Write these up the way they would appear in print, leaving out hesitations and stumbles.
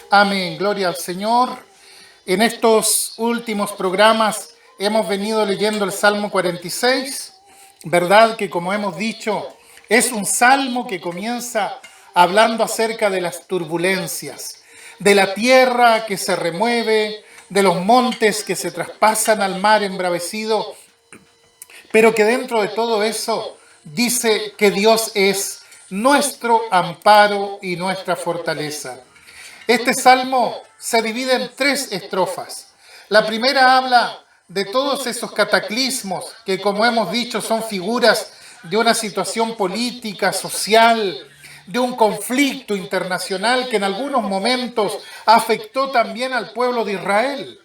Amén, gloria al Señor. En estos últimos programas hemos venido leyendo el Salmo 46, ¿verdad? Que como hemos dicho, es un salmo que comienza hablando acerca de las turbulencias, de la tierra que se remueve, de los montes que se traspasan al mar embravecido, pero que dentro de todo eso dice que Dios es nuestro amparo y nuestra fortaleza. Este salmo se divide en 3 estrofas. La primera habla de todos esos cataclismos que, como hemos dicho, son figuras de una situación política, social, de un conflicto internacional que en algunos momentos afectó también al pueblo de Israel.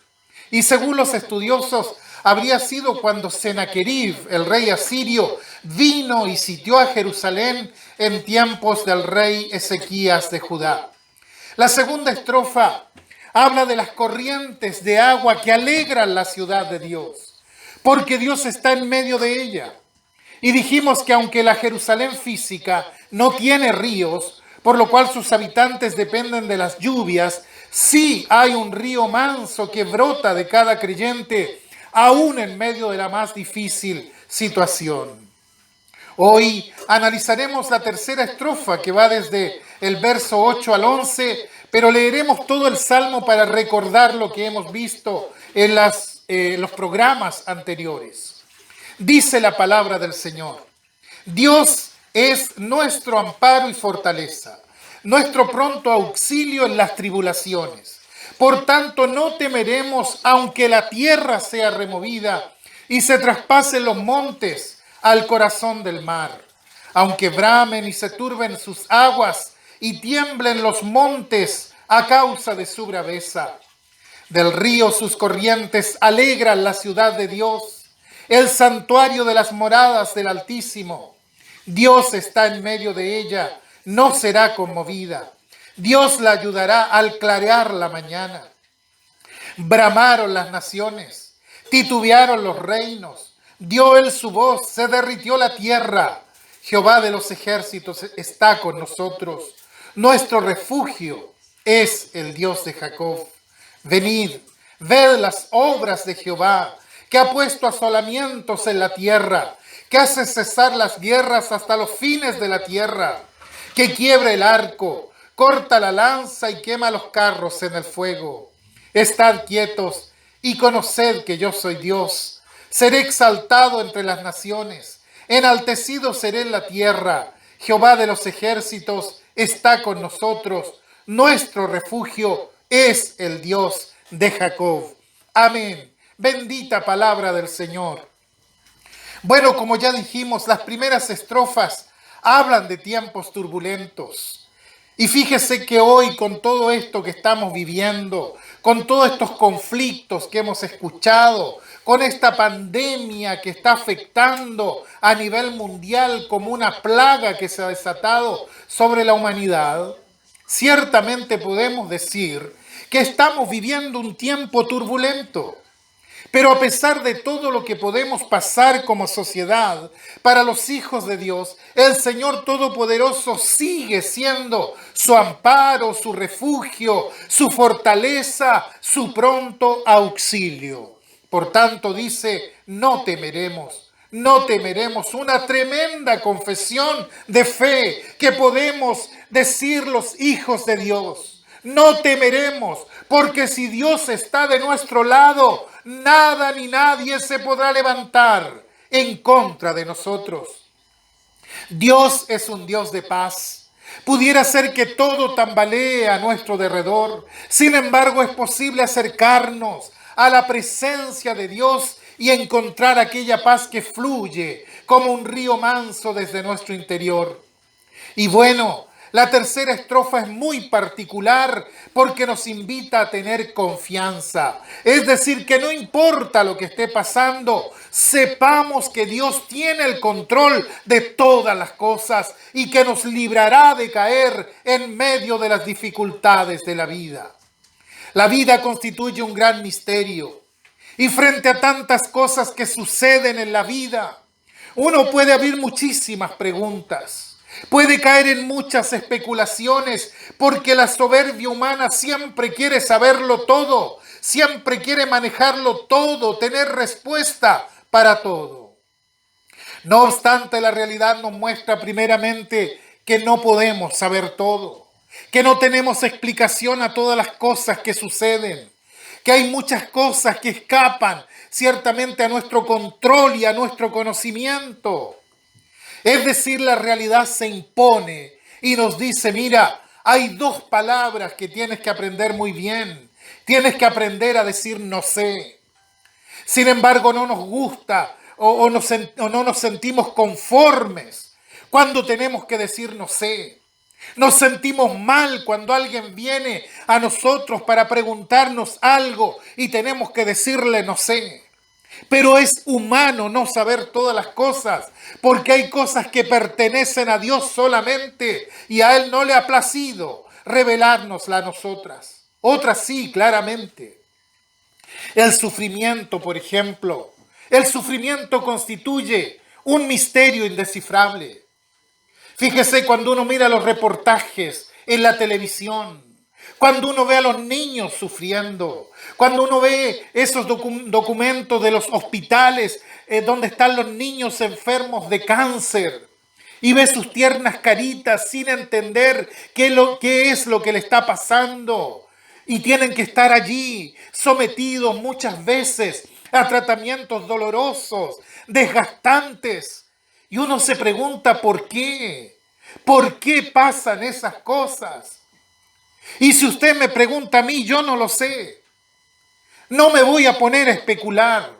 Y según los estudiosos, habría sido cuando Senaquerib, el rey asirio, vino y sitió a Jerusalén en tiempos del rey Ezequías de Judá. La segunda estrofa habla de las corrientes de agua que alegran la ciudad de Dios, porque Dios está en medio de ella. Y dijimos que aunque la Jerusalén física no tiene ríos, por lo cual sus habitantes dependen de las lluvias, sí hay un río manso que brota de cada creyente, aún en medio de la más difícil situación. Hoy analizaremos la tercera estrofa que va desde el verso 8 al 11, pero leeremos todo el Salmo para recordar lo que hemos visto en los programas anteriores. Dice la palabra del Señor: Dios es nuestro amparo y fortaleza, nuestro pronto auxilio en las tribulaciones. Por tanto, no temeremos aunque la tierra sea removida y se traspasen los montes al corazón del mar, aunque bramen y se turben sus aguas y tiemblen los montes a causa de su braveza. Del río sus corrientes alegran la ciudad de Dios, el santuario de las moradas del Altísimo. Dios está en medio de ella, no será conmovida. Dios la ayudará al clarear la mañana. Bramaron las naciones, titubearon los reinos. Dio él su voz, se derritió la tierra. Jehová de los ejércitos está con nosotros. Nuestro refugio es el Dios de Jacob. Venid, ved las obras de Jehová, que ha puesto asolamientos en la tierra, que hace cesar las guerras hasta los fines de la tierra, que quiebra el arco, corta la lanza y quema los carros en el fuego. Estad quietos y conoced que yo soy Dios. Seré exaltado entre las naciones, enaltecido seré en la tierra. Jehová de los ejércitos está con nosotros. Nuestro refugio es el Dios de Jacob. Amén. Bendita palabra del Señor. Bueno, como ya dijimos, las primeras estrofas hablan de tiempos turbulentos. Y fíjese que hoy, con todo esto que estamos viviendo, con todos estos conflictos que hemos escuchado, con esta pandemia que está afectando a nivel mundial como una plaga que se ha desatado sobre la humanidad, ciertamente podemos decir que estamos viviendo un tiempo turbulento. Pero a pesar de todo lo que podemos pasar como sociedad, para los hijos de Dios, el Señor Todopoderoso sigue siendo su amparo, su refugio, su fortaleza, su pronto auxilio. Por tanto, dice, no temeremos. No temeremos, una tremenda confesión de fe que podemos decir los hijos de Dios. No temeremos, porque si Dios está de nuestro lado, nada ni nadie se podrá levantar en contra de nosotros. Dios es un Dios de paz. Pudiera ser que todo tambalee a nuestro derredor. Sin embargo, es posible acercarnos a la presencia de Dios y encontrar aquella paz que fluye como un río manso desde nuestro interior. Y bueno, la tercera estrofa es muy particular porque nos invita a tener confianza. Es decir, que no importa lo que esté pasando, sepamos que Dios tiene el control de todas las cosas y que nos librará de caer en medio de las dificultades de la vida. La vida constituye un gran misterio y frente a tantas cosas que suceden en la vida, uno puede abrir muchísimas preguntas. Puede caer en muchas especulaciones porque la soberbia humana siempre quiere saberlo todo, siempre quiere manejarlo todo, tener respuesta para todo. No obstante, la realidad nos muestra primeramente que no podemos saber todo, que no tenemos explicación a todas las cosas que suceden, que hay muchas cosas que escapan ciertamente a nuestro control y a nuestro conocimiento. Es decir, la realidad se impone y nos dice, mira, hay dos palabras que tienes que aprender muy bien. Tienes que aprender a decir no sé. Sin embargo, no nos gusta o no nos sentimos conformes cuando tenemos que decir no sé. Nos sentimos mal cuando alguien viene a nosotros para preguntarnos algo y tenemos que decirle no sé. Pero es humano no saber todas las cosas, porque hay cosas que pertenecen a Dios solamente y a Él no le ha placido revelárnoslas a nosotras. Otras sí, claramente. El sufrimiento, por ejemplo. El sufrimiento constituye un misterio indescifrable. Fíjese cuando uno mira los reportajes en la televisión, cuando uno ve a los niños sufriendo, cuando uno ve esos documentos de los hospitales donde están los niños enfermos de cáncer y ve sus tiernas caritas sin entender qué es lo que le está pasando y tienen que estar allí sometidos muchas veces a tratamientos dolorosos, desgastantes. Y uno se pregunta ¿por qué? ¿Por qué pasan esas cosas? Y si usted me pregunta a mí, yo no lo sé. No me voy a poner a especular.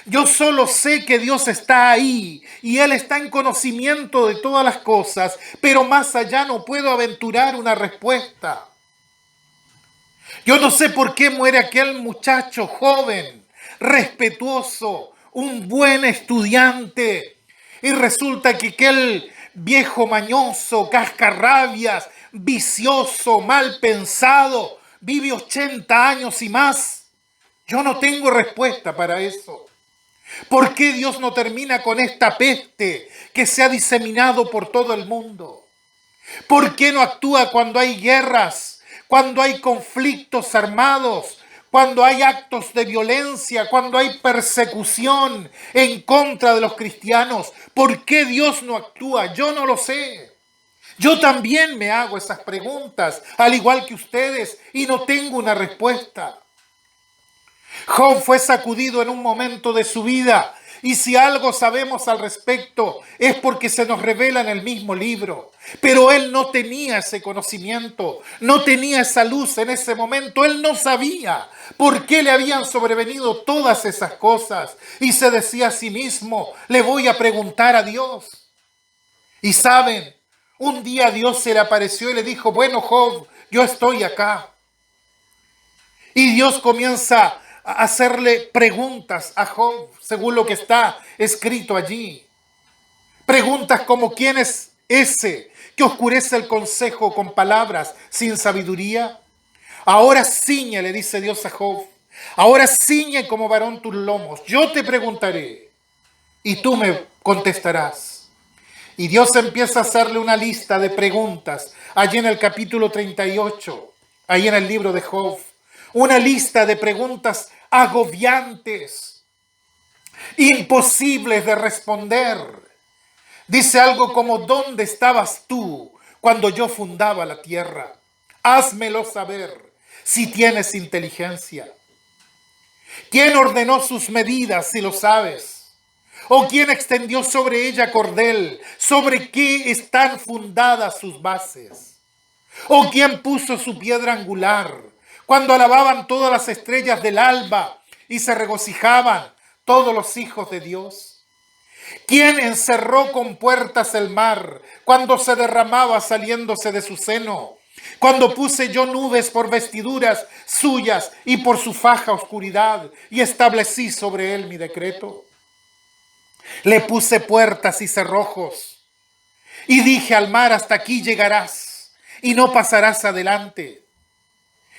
Yo solo sé que Dios está ahí y Él está en conocimiento de todas las cosas, pero más allá no puedo aventurar una respuesta. Yo no sé por qué muere aquel muchacho joven, respetuoso, un buen estudiante, y resulta que aquel viejo mañoso, cascarrabias, vicioso, mal pensado, vive 80 años y más. Yo no tengo respuesta para eso. ¿Por qué Dios no termina con esta peste que se ha diseminado por todo el mundo? ¿Por qué no actúa cuando hay guerras, cuando hay conflictos armados, cuando hay actos de violencia, cuando hay persecución en contra de los cristianos? ¿Por qué Dios no actúa? Yo no lo sé. Yo también me hago esas preguntas, al igual que ustedes, y no tengo una respuesta. Job fue sacudido en un momento de su vida, y si algo sabemos al respecto es porque se nos revela en el mismo libro. Pero él no tenía ese conocimiento, no tenía esa luz en ese momento, él no sabía por qué le habían sobrevenido todas esas cosas y se decía a sí mismo, le voy a preguntar a Dios. Y saben, un día Dios se le apareció y le dijo, bueno Job, yo estoy acá. Y Dios comienza a hacerle preguntas a Job, según lo que está escrito allí. Preguntas como, ¿quién es ese que oscurece el consejo con palabras sin sabiduría? Ahora ciñe, le dice Dios a Job, ahora ciñe como varón tus lomos. Yo te preguntaré y tú me contestarás. Y Dios empieza a hacerle una lista de preguntas allí en el capítulo 38, ahí en el libro de Job. Una lista de preguntas agobiantes, imposibles de responder. Dice algo como, ¿dónde estabas tú cuando yo fundaba la tierra? Házmelo saber si tienes inteligencia. ¿Quién ordenó sus medidas, si lo sabes? ¿O quién extendió sobre ella cordel? ¿Sobre qué están fundadas sus bases? ¿O quién puso su piedra angular? Cuando alababan todas las estrellas del alba y se regocijaban todos los hijos de Dios. ¿Quién encerró con puertas el mar cuando se derramaba saliéndose de su seno? Cuando puse yo nubes por vestiduras suyas y por su faja oscuridad y establecí sobre él mi decreto. Le puse puertas y cerrojos y dije al mar, hasta aquí llegarás y no pasarás adelante.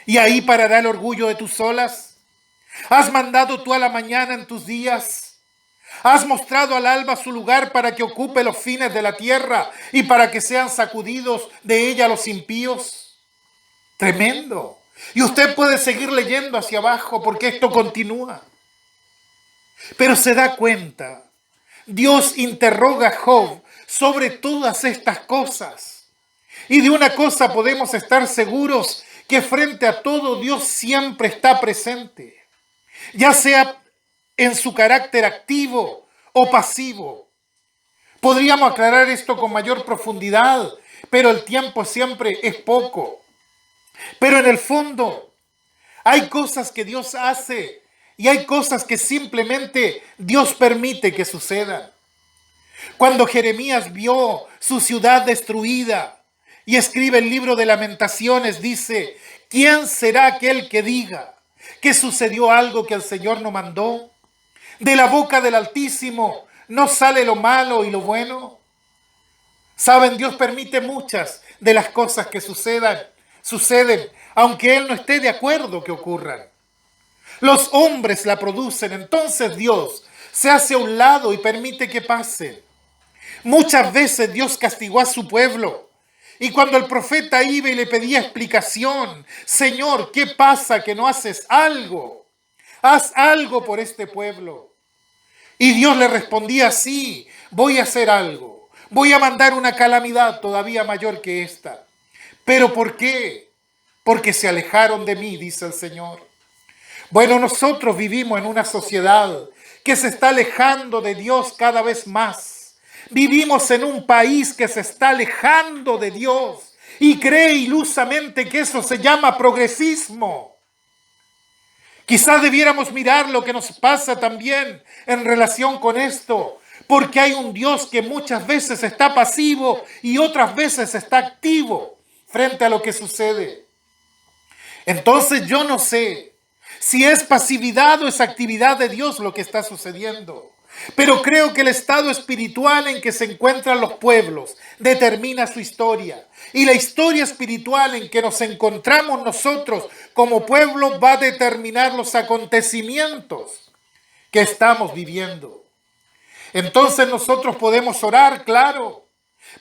¿Y ahí parará el orgullo de tus olas? ¿Has mandado tú a la mañana en tus días? Has mostrado al alba su lugar para que ocupe los fines de la tierra y para que sean sacudidos de ella los impíos. Tremendo. Y usted puede seguir leyendo hacia abajo porque esto continúa. Pero se da cuenta, Dios interroga a Job sobre todas estas cosas. Y de una cosa podemos estar seguros, que frente a todo Dios siempre está presente, ya sea en su carácter activo o pasivo. Podríamos aclarar esto con mayor profundidad, pero el tiempo siempre es poco. Pero en el fondo hay cosas que Dios hace y hay cosas que simplemente Dios permite que sucedan. Cuando Jeremías vio su ciudad destruida y escribe el libro de Lamentaciones, dice: ¿quién será aquel que diga que sucedió algo que el Señor no mandó? De la boca del Altísimo no sale lo malo y lo bueno. Saben, Dios permite muchas de las cosas que suceden, aunque Él no esté de acuerdo que ocurran. Los hombres la producen, entonces Dios se hace a un lado y permite que pase. Muchas veces Dios castigó a su pueblo. Y cuando el profeta iba y le pedía explicación: Señor, ¿qué pasa que no haces algo? Haz algo por este pueblo. Y Dios le respondía: sí, voy a hacer algo. Voy a mandar una calamidad todavía mayor que esta. ¿Pero por qué? Porque se alejaron de mí, dice el Señor. Bueno, nosotros vivimos en una sociedad que se está alejando de Dios cada vez más. Vivimos en un país que se está alejando de Dios y cree ilusamente que eso se llama progresismo. Quizás debiéramos mirar lo que nos pasa también en relación con esto, porque hay un Dios que muchas veces está pasivo y otras veces está activo frente a lo que sucede. Entonces yo no sé si es pasividad o es actividad de Dios lo que está sucediendo. Pero creo que el estado espiritual en que se encuentran los pueblos determina su historia. Y la historia espiritual en que nos encontramos nosotros como pueblo va a determinar los acontecimientos que estamos viviendo. Entonces nosotros podemos orar, claro.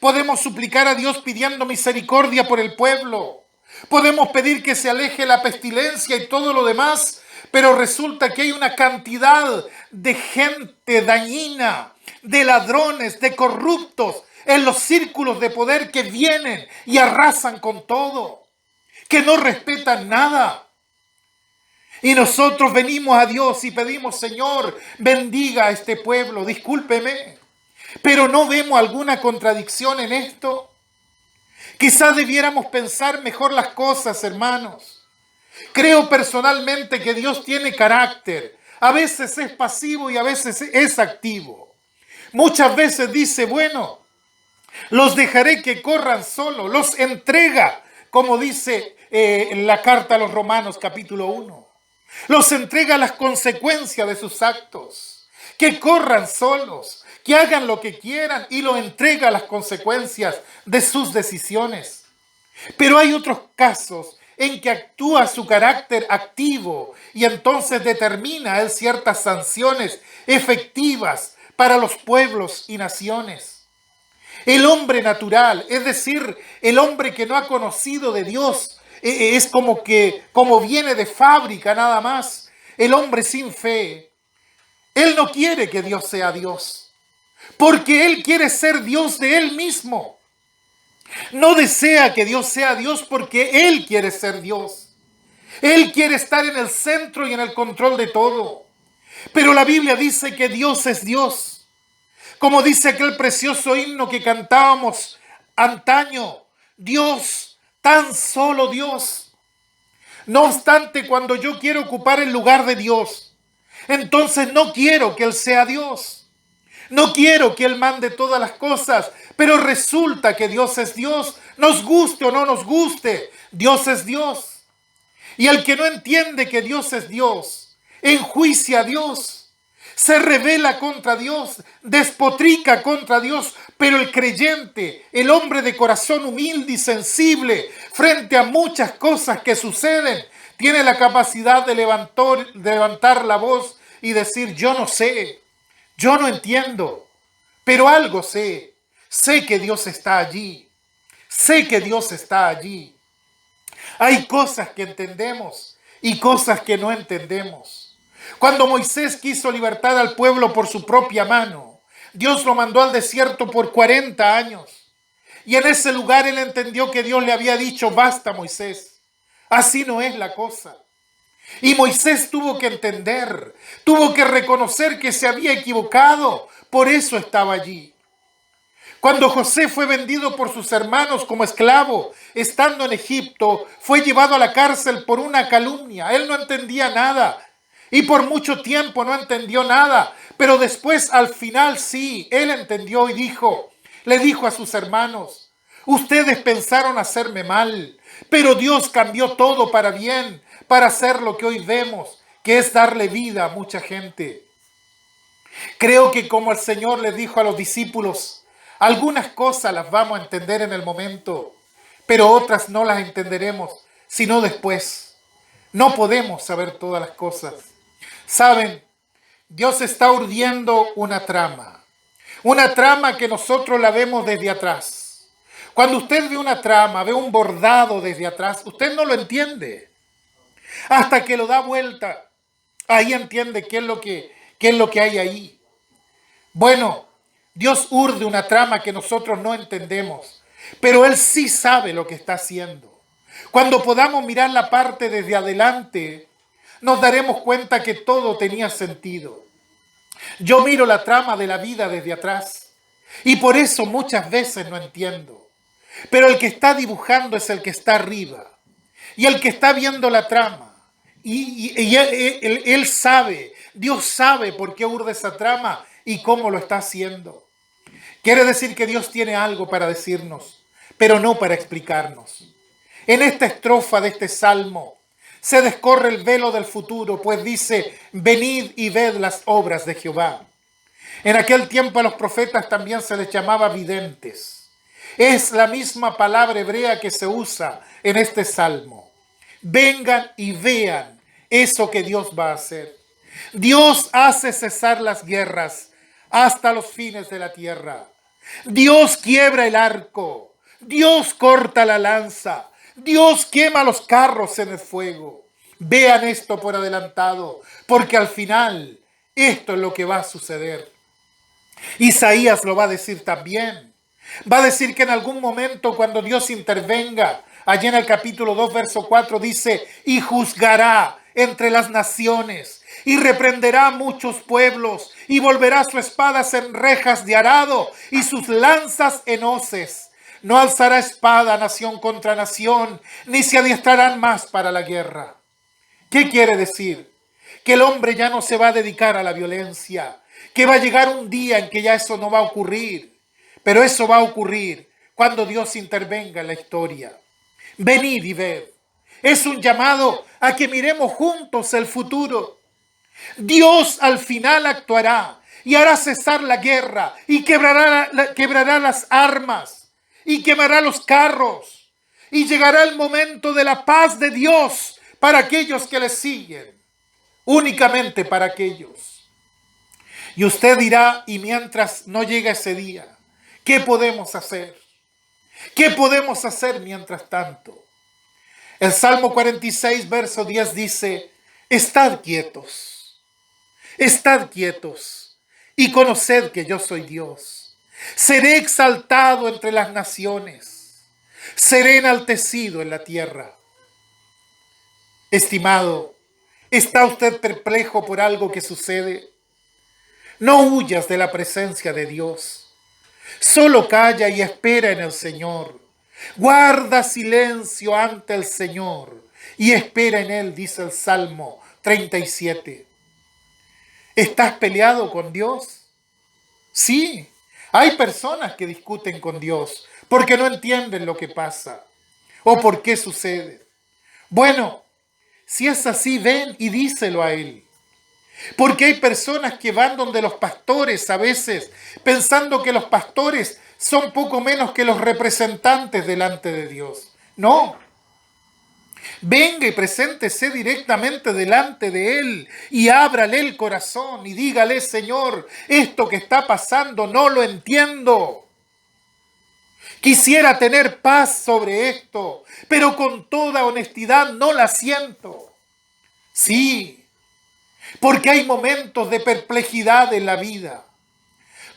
Podemos suplicar a Dios pidiendo misericordia por el pueblo. Podemos pedir que se aleje la pestilencia y todo lo demás. Pero resulta que hay una cantidad de gente dañina, de ladrones, de corruptos en los círculos de poder que vienen y arrasan con todo, que no respetan nada. Y nosotros venimos a Dios y pedimos: Señor, bendiga a este pueblo, discúlpeme. Pero ¿no vemos alguna contradicción en esto? Quizás debiéramos pensar mejor las cosas, hermanos. Creo personalmente que Dios tiene carácter. A veces es pasivo y a veces es activo. Muchas veces dice: bueno, los dejaré que corran solos. Los entrega, como dice en la carta a los Romanos capítulo 1. Los entrega las consecuencias de sus actos. Que corran solos, que hagan lo que quieran, y los entrega las consecuencias de sus decisiones. Pero hay otros casos en que actúa su carácter activo y entonces determina él ciertas sanciones efectivas para los pueblos y naciones. El hombre natural, es decir, el hombre que no ha conocido de Dios, es como viene de fábrica nada más. El hombre sin fe, él no quiere que Dios sea Dios, porque él quiere ser Dios de él mismo. No desea que Dios sea Dios porque Él quiere ser Dios. Él quiere estar en el centro y en el control de todo. Pero la Biblia dice que Dios es Dios. Como dice aquel precioso himno que cantábamos antaño: Dios, tan solo Dios. No obstante, cuando yo quiero ocupar el lugar de Dios, entonces no quiero que Él sea Dios. No quiero que Él mande todas las cosas, pero resulta que Dios es Dios. Nos guste o no nos guste, Dios es Dios. Y el que no entiende que Dios es Dios, enjuicia a Dios, se rebela contra Dios, despotrica contra Dios. Pero el creyente, el hombre de corazón humilde y sensible, frente a muchas cosas que suceden, tiene la capacidad de levantar la voz y decir: yo no sé. Yo no entiendo, pero algo sé. Sé que Dios está allí. Sé que Dios está allí. Hay cosas que entendemos y cosas que no entendemos. Cuando Moisés quiso libertar al pueblo por su propia mano, Dios lo mandó al desierto por 40 años. Y en ese lugar él entendió que Dios le había dicho, basta Moisés, así no es la cosa. Y Moisés tuvo que entender, tuvo que reconocer que se había equivocado, por eso estaba allí. Cuando José fue vendido por sus hermanos como esclavo, estando en Egipto, fue llevado a la cárcel por una calumnia. Él no entendía nada y por mucho tiempo no entendió nada, pero después al final sí, él entendió y le dijo a sus hermanos, ustedes pensaron hacerme mal, pero Dios cambió todo para bien, para hacer lo que hoy vemos, que es darle vida a mucha gente. Creo que como el Señor les dijo a los discípulos, algunas cosas las vamos a entender en el momento, pero otras no las entenderemos, sino después. No podemos saber todas las cosas. Saben, Dios está urdiendo una trama que nosotros la vemos desde atrás. Cuando usted ve una trama, ve un bordado desde atrás, usted no lo entiende. Hasta que lo da vuelta, ahí entiende qué es lo que hay ahí. Bueno, Dios urde una trama que nosotros no entendemos, pero Él sí sabe lo que está haciendo. Cuando podamos mirar la parte desde adelante, nos daremos cuenta que todo tenía sentido. Yo miro la trama de la vida desde atrás y por eso muchas veces no entiendo. Pero el que está dibujando es el que está arriba y el que está viendo la trama. Y él sabe, Dios sabe por qué urde esa trama y cómo lo está haciendo. Quiere decir que Dios tiene algo para decirnos, pero no para explicarnos. En esta estrofa de este salmo se descorre el velo del futuro, pues dice, venid y ved las obras de Jehová. En aquel tiempo a los profetas también se les llamaba videntes. Es la misma palabra hebrea que se usa en este salmo. Vengan y vean eso que Dios va a hacer. Dios hace cesar las guerras hasta los fines de la tierra. Dios quiebra el arco. Dios corta la lanza. Dios quema los carros en el fuego. Vean esto por adelantado, porque al final esto es lo que va a suceder. Isaías lo va a decir también. Va a decir que en algún momento cuando Dios intervenga, allí en el capítulo 2, verso 4, dice, y juzgará entre las naciones, y reprenderá a muchos pueblos, y volverá su espada en rejas de arado, y sus lanzas en hoces. No alzará espada nación contra nación, ni se adiestrarán más para la guerra. ¿Qué quiere decir? Que el hombre ya no se va a dedicar a la violencia, que va a llegar un día en que ya eso no va a ocurrir, pero eso va a ocurrir cuando Dios intervenga en la historia. Venid y ved. Es un llamado a que miremos juntos el futuro. Dios al final actuará y hará cesar la guerra y quebrará las armas y quemará los carros y llegará el momento de la paz de Dios para aquellos que le siguen, únicamente para aquellos. Y usted dirá, y mientras no llega ese día, ¿qué podemos hacer? ¿Qué podemos hacer mientras tanto? El Salmo 46, verso 10 dice, estad quietos y conoced que yo soy Dios. Seré exaltado entre las naciones, seré enaltecido en la tierra. Estimado, ¿está usted perplejo por algo que sucede? No huyas de la presencia de Dios. Solo calla y espera en el Señor. Guarda silencio ante el Señor y espera en Él, dice el Salmo 37. ¿Estás peleado con Dios? Sí, hay personas que discuten con Dios porque no entienden lo que pasa o por qué sucede. Bueno, si es así, ven y díselo a Él. Porque hay personas que van donde los pastores a veces pensando que los pastores son poco menos que los representantes delante de Dios. No. Venga y preséntese directamente delante de Él y ábrale el corazón y dígale: Señor, esto que está pasando no lo entiendo. Quisiera tener paz sobre esto, pero con toda honestidad no la siento. Sí, porque hay momentos de perplejidad en la vida.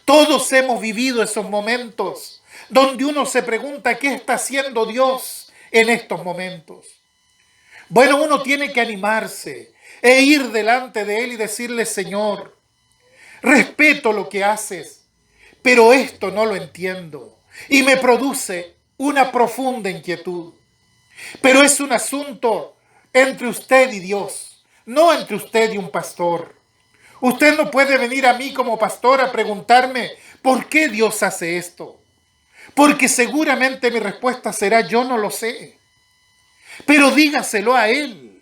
Todos hemos vivido esos momentos donde uno se pregunta: ¿qué está haciendo Dios en estos momentos? Bueno, uno tiene que animarse e ir delante de Él y decirle: Señor, respeto lo que haces, pero esto no lo entiendo y me produce una profunda inquietud. Pero es un asunto entre usted y Dios, no entre usted y un pastor. Usted no puede venir a mí como pastor a preguntarme por qué Dios hace esto, porque seguramente mi respuesta será: yo no lo sé. Pero dígaselo a Él.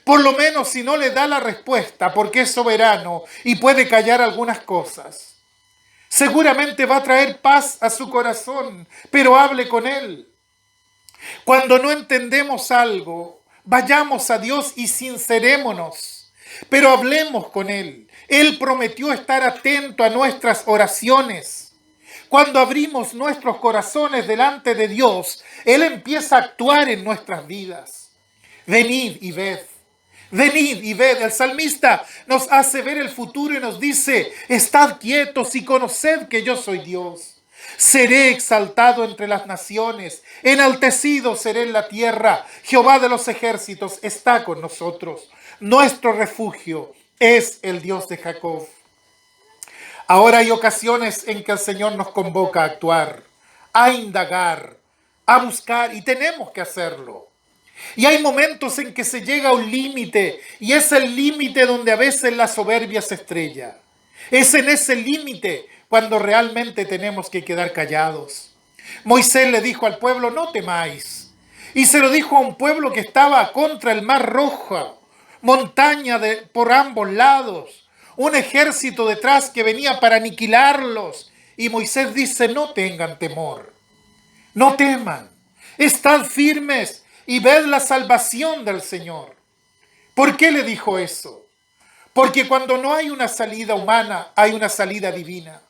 Por lo menos si no le da la respuesta, porque es soberano y puede callar algunas cosas, seguramente va a traer paz a su corazón, pero hable con Él. Cuando no entendemos algo, vayamos a Dios y sincerémonos, pero hablemos con Él. Él prometió estar atento a nuestras oraciones. Cuando abrimos nuestros corazones delante de Dios, Él empieza a actuar en nuestras vidas. Venid y ved. Venid y ved. El salmista nos hace ver el futuro y nos dice: estad quietos y conoced que yo soy Dios. Seré exaltado entre las naciones, enaltecido seré en la tierra. Jehová de los ejércitos está con nosotros. Nuestro refugio es el Dios de Jacob. Ahora hay ocasiones en que el Señor nos convoca a actuar, a indagar, a buscar, y tenemos que hacerlo. Y hay momentos en que se llega a un límite, y es el límite donde a veces la soberbia se estrella. Es en ese límite cuando realmente tenemos que quedar callados. Moisés le dijo al pueblo: no temáis. Y se lo dijo a un pueblo que estaba contra el Mar Rojo, montaña por ambos lados, un ejército detrás que venía para aniquilarlos. Y Moisés dice: no tengan temor, no teman, estad firmes y ved la salvación del Señor. ¿Por qué le dijo eso? Porque cuando no hay una salida humana, hay una salida divina.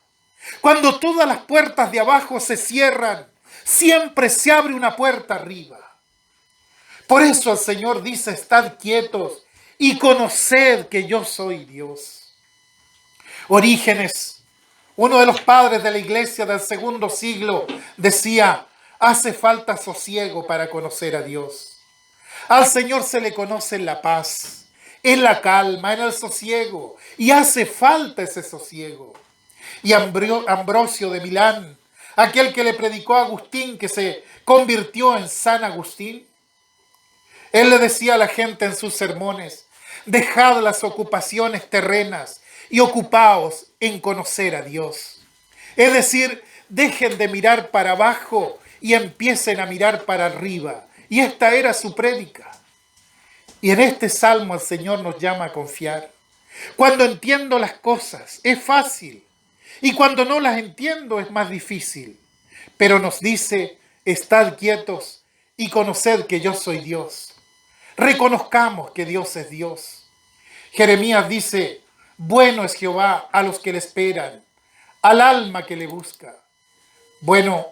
Cuando todas las puertas de abajo se cierran, siempre se abre una puerta arriba. Por eso el Señor dice: estad quietos y conoced que yo soy Dios. Orígenes, uno de los padres de la iglesia del segundo siglo, decía: hace falta sosiego para conocer a Dios. Al Señor se le conoce en la paz, en la calma, en el sosiego, y hace falta ese sosiego. Y Ambrosio de Milán, aquel que le predicó a Agustín, que se convirtió en San Agustín, él le decía a la gente en sus sermones: dejad las ocupaciones terrenas y ocupaos en conocer a Dios. Es decir, dejen de mirar para abajo y empiecen a mirar para arriba. Y esta era su prédica. Y en este salmo el Señor nos llama a confiar. Cuando entiendo las cosas es fácil, y cuando no las entiendo es más difícil. Pero nos dice: estad quietos y conoced que yo soy Dios. Reconozcamos que Dios es Dios. Jeremías dice: bueno es Jehová a los que le esperan, al alma que le busca. Bueno,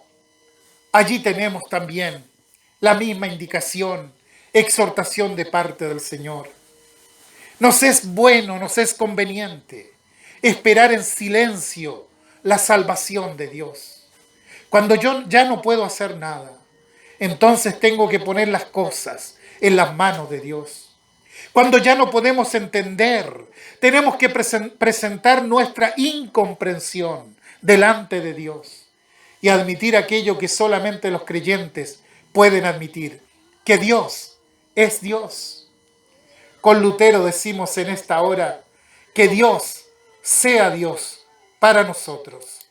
allí tenemos también la misma indicación, exhortación de parte del Señor. Nos es bueno, nos es conveniente esperar en silencio la salvación de Dios. Cuando yo ya no puedo hacer nada, entonces tengo que poner las cosas en las manos de Dios. Cuando ya no podemos entender, tenemos que presentar nuestra incomprensión delante de Dios y admitir aquello que solamente los creyentes pueden admitir: que Dios es Dios. Con Lutero decimos en esta hora: que Dios sea Dios para nosotros.